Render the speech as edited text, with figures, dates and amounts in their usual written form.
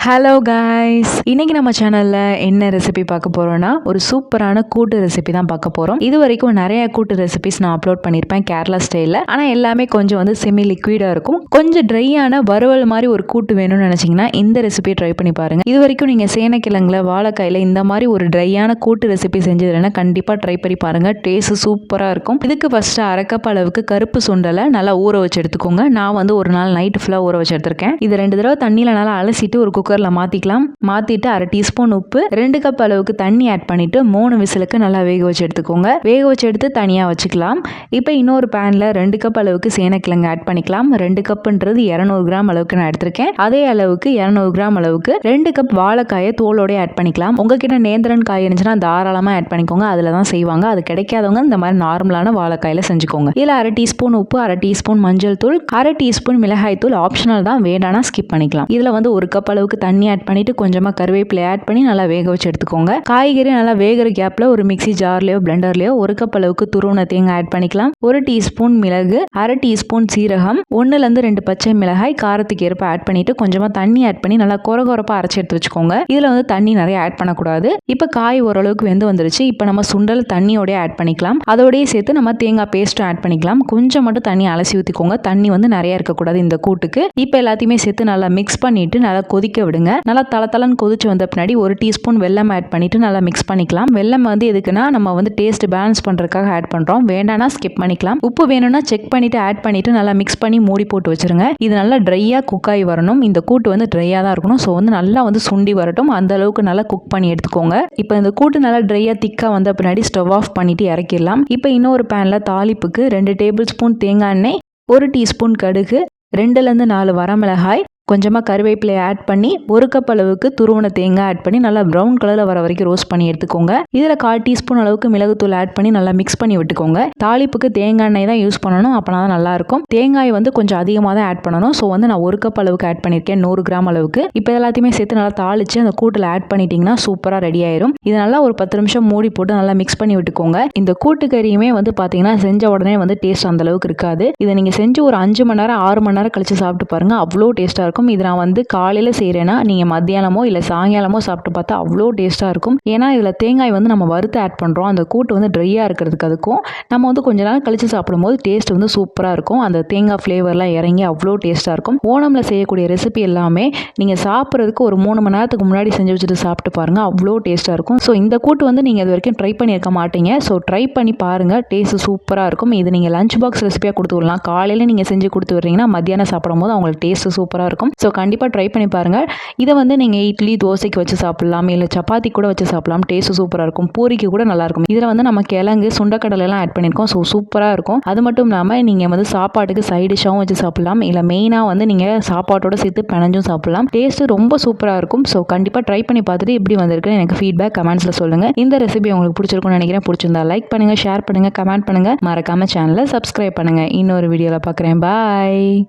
Hello guys, இன்னைக்கு நம்ம சேனல்ல என்ன ரெசிபி பார்க்க போறோம்னா ஒரு சூப்பரான கூட்டு ரெசிபி தான் பார்க்க போறோம். இது வரைக்கும் நிறைய கூட்டு ரெசிபிஸ் நான் அப்லோட் பண்ணியிருப்பேன் கேரளா ஸ்டைலில். ஆனால் எல்லாமே கொஞ்சம் செமி லிக்விடாக இருக்கும். கொஞ்சம் ட்ரையான வறுவல் மாதிரி ஒரு கூட்டு வேணும்னு நினச்சிங்கன்னா இந்த ரெசிபியை ட்ரை பண்ணி பாருங்க. இது வரைக்கும் நீங்கள் சேனைக்கிழங்குல வாழைக்காயில் இந்த மாதிரி ஒரு ட்ரையான கூட்டு ரெசிபி செஞ்சதுன்னா கண்டிப்பாக ட்ரை பண்ணி பாருங்க. டேஸ்ட் சூப்பராக இருக்கும். இதுக்கு ஃபர்ஸ்ட் அரை கப் அளவுக்கு கருப்பு சுண்டலை நல்லா ஊற வச்சு எடுத்துக்கோங்க. நான் ஒரு நாள் நைட் ஃபுல்லாக ஊற வச்சு எடுத்திருக்கேன். இது 2 தடவை தண்ணியில் நல்லா அலசிட்டு ஒரு குக்கரில் மாற்றிட்டு அரை டீஸ்பூன் உப்பு 2 கப் அளவுக்கு தண்ணி ஆட் பண்ணிவிட்டு 3 விசிலுக்கு நல்லா வேக வச்சு எடுத்துக்கோங்க. வேக வச்சு எடுத்து தனியாக வச்சுக்கலாம். இப்போ இன்னொரு பேனில் 2 கப் அளவுக்கு சேனைக்கிழங்கு ஆட் பண்ணிக்கலாம். 2 கப்புன்றது 200 கிராம் அளவுக்கு நான் எடுத்திருக்கேன். அதே அளவுக்கு 200 கிராம் அளவுக்கு 2 கப் வாழைக்காயை தோலோடய ஆட் பண்ணிக்கலாம். உங்ககிட்ட நேந்திரன் காய் இருந்துச்சுன்னா தாராளமாக ஆட் பண்ணிக்கோங்க. அதில் தான் செய்வாங்க. அது கிடைக்காதவங்க இந்த மாதிரி நார்மலான வாழைக்காயில் செஞ்சுக்கோங்க. இதில் அரை டீஸ்பூன் உப்பு, அரை டீஸ்பூன் மஞ்சள் தூள், அரை டீஸ்பூன் மிளகாய் தூள் ஆப்ஷனல் தான், வேண்டானா ஸ்கிப் பண்ணிக்கலாம். இதில் 1 கப் அளவுக்கு தண்ணி ஆட் பண்ணிட்டு கொஞ்சமாக கருவேப்பிலை ஆட் பண்ணி நல்லா வேக வச்சு எடுத்துக்கோங்க. காய்கறி நல்லா வேகிற கேப்ல ஒரு மிக்ஸி ஜார்லயோ பிளெண்டர்லயோ 1 கப் அளவுக்கு துருவன தேங்காய் ஆட் பண்ணிக்கலாம். 1 டீஸ்பூன் மிளகு, அரை டீஸ்பூன் சீரகம், 1-2 பச்சை மிளகாய் காரத்துக்கு ஏற்ப ஆட் பண்ணிட்டு கொஞ்சமா தண்ணி ஆட் பண்ணி நல்லா கொரகொரப்பா அரைச்சி எடுத்து வச்சுக்கோங்க. இதுல தண்ணி நிறைய ஆட் பண்ணக்கூடாது. இப்ப காய் ஓரளவுக்கு வெந்து வந்துருச்சு. இப்ப நம்ம சுண்டல் தண்ணியோட ஆட் பண்ணிக்கலாம். அதோடய சேர்த்து நம்ம தேங்காய் பேஸ்ட்டும் ஆட் பண்ணிக்கலாம். கொஞ்சம் மட்டும் தண்ணி அலசி ஊற்றிக்கோங்க. தண்ணி நிறைய இருக்கக்கூடாது இந்த கூட்டுக்கு. இப்ப எல்லாத்தையுமே சேர்த்து நல்லா மிக்ஸ் பண்ணிட்டு நல்லா கொதிக்க விடுங்க. நல்லா தளத்தளன்னு கொதிச்சு வந்த பின்னாடி 1 டீஸ்பூன் வெல்லம் ஆட் பண்ணிட்டு நல்லா மிக்ஸ் பண்ணிக்கலாம். வெல்லம் எதுக்குன்னா நம்ம டேஸ்ட் பேலன்ஸ் பண்றதுக்காக ஆட் பண்றோம். வேண்டானா ஸ்கிப் பண்ணிக்கலாம். உப்பு வேணும்னா செக் பண்ணிட்டு ஆட் பண்ணிட்டு நல்லா மிக்ஸ் பண்ணி மூடி போட்டு வச்சிருங்க. இது நல்லா ட்ரையா குக் ஆகி வரணும். இந்த கூட்டு ட்ரையா தான் இருக்கணும். ஸோ நல்லா சுண்டி வரட்டும். அந்த அளவுக்கு நல்லா குக் பண்ணி எடுத்துக்கோங்க. இப்போ இந்த கூட்டு நல்லா ட்ரையா திக்கா வந்த பின்னாடி ஸ்டவ் ஆஃப் பண்ணிட்டு இறக்கிடலாம். இப்போ இன்னொரு பேன்ல தாளிப்புக்கு 2 டேபிள் ஸ்பூன் தேங்காய் எண்ணெய், 1 டீஸ்பூன் கடுகு, 2-4 வரமிளகாய், கொஞ்சமாக கருவேப்பிலையை ஆட் பண்ணி 1 கப் அளவுக்கு துருவன தேங்காய் ஆட் பண்ணி நல்லா ப்ரௌன் கலரில் வர வரைக்கும் ரோஸ்ட் பண்ணி எடுத்துக்கோங்க. இதில் 1/4 டீஸ்பூன் அளவுக்கு மிளகுத்தூள் ஆட் பண்ணி நல்லா மிக்ஸ் பண்ணி விட்டுக்கோங்க. தாளிப்புக்கு தேங்காய் எண்ணெய் தான் யூஸ் பண்ணணும். அப்போனா தான் நல்லாயிருக்கும். தேங்காய் கொஞ்சம் அதிகமாக தான் ஆட் பண்ணணும். ஸோ நான் 1 கப் அளவுக்கு ஆட் பண்ணியிருக்கேன், 100 கிராம் அளவுக்கு. இப்போ எல்லாத்தையுமே சேர்த்து நல்லா தாளித்து அந்த கூட்டில் ஆட் பண்ணிட்டீங்கன்னா சூப்பராக ரெடி ஆயிரும். இது நல்லா ஒரு 10 நிமிஷம் மூடி போட்டு நல்லா மிக்ஸ் பண்ணி விட்டுக்கோங்க. இந்த கூட்டுக்கறியுமே பார்த்தீங்கன்னா செஞ்ச உடனே டேஸ்ட் அந்த அளவுக்கு இருக்காது. இதை நீங்கள் செஞ்சு ஒரு 5 மணி நேரம் 6 மணி நேரம் கழிச்சு சாப்பிட்டு பாருங்க. அவ்வளோ டேஸ்ட்டாக இருக்கும். இது நான் காலையில் செய்கிறேன்னா நீங்கள் மத்தியானமோ இல்லை சாயங்காலமோ சாப்பிட்டு பார்த்தா அவ்வளோ டேஸ்ட்டாக இருக்கும். ஏன்னா இதில் தேங்காய் நம்ம வறுத்து ஆட் பண்ணுறோம். அந்த கூட்டு ட்ரையாக இருக்கிறதுக்கு அதுக்கும் நம்ம கொஞ்ச நேரம் கழிச்சு சாப்பிடும்போது டேஸ்ட் சூப்பராக இருக்கும். அந்த தேங்காய் ஃப்ளேவர்லாம் இறங்கி அவ்வளோ டேஸ்ட்டாக இருக்கும். ஓணமில் செய்யக்கூடிய ரெசிபி எல்லாமே நீங்கள் சாப்பிட்றதுக்கு ஒரு 3 மணி நேரத்துக்கு முன்னாடி செஞ்சு வச்சுட்டு சாப்பிட்டு பாருங்கள். அவ்வளோ டேஸ்ட்டாக இருக்கும். ஸோ இந்த கூட்டு நீங்கள் இது வரைக்கும் ட்ரை பண்ணியிருக்க மாட்டீங்க. ஸோ ட்ரை பண்ணி பாருங்கள். டேஸ்ட் சூப்பராக இருக்கும். இது நீங்கள் லஞ்ச் பாக்ஸ் ரெசிபியாக கொடுத்து விடலாம். காலையில் நீங்கள் செஞ்சு கொடுத்து விட்றீங்கன்னா மத்தியானம் சாப்பிடும் போது அவங்களுக்கு டேஸ்ட் சூப்பராக இருக்கும். ஸோ கண்டிப்பாக ட்ரை பண்ணி பாருங்கள். இதை நீங்கள் இட்லி தோசைக்கு வச்சு சாப்பிடலாம், இல்லை சப்பாத்தி கூட வச்சு சாப்பிடலாம். டேஸ்ட் சூப்பராக இருக்கும். பூரிக்கு கூட நல்லாயிருக்கும். இதில் நம்ம கிழங்கு சுண்டக்கடலைலாம் ஆட் பண்ணியிருக்கோம். ஸோ சூப்பராக இருக்கும். அது மட்டும் இல்லாமல் நீங்கள் சாப்பாட்டுக்கு சைட் டிஷ்ஷாகவும் வச்சு சாப்பிடலாம், இல்லை மெயினாக நீங்கள் சாப்பாட்டோட சேர்த்து பிணைஞ்சும் சாப்பிடலாம். டேஸ்ட் ரொம்ப சூப்பராக இருக்கும். ஸோ கண்டிப்பாக ட்ரை பண்ணி பார்த்துட்டு எப்படி வந்திருக்குன்னு எனக்கு ஃபீட்பேக் கமெண்ட்ஸில் சொல்லுங்கள். இந்த ரெசிபி உங்களுக்கு பிடிச்சிருக்கும்னு நினைக்கிறேன். பிடிச்சிருந்தா லைக் பண்ணுங்கள், ஷேர் பண்ணுங்கள், கமெண்ட் பண்ணுங்கள். மறக்காமல் சேனலை சப்ஸ்கிரைப் பண்ணுங்கள். இன்னொரு வீடியோவில் பார்க்குறேன். பாய்.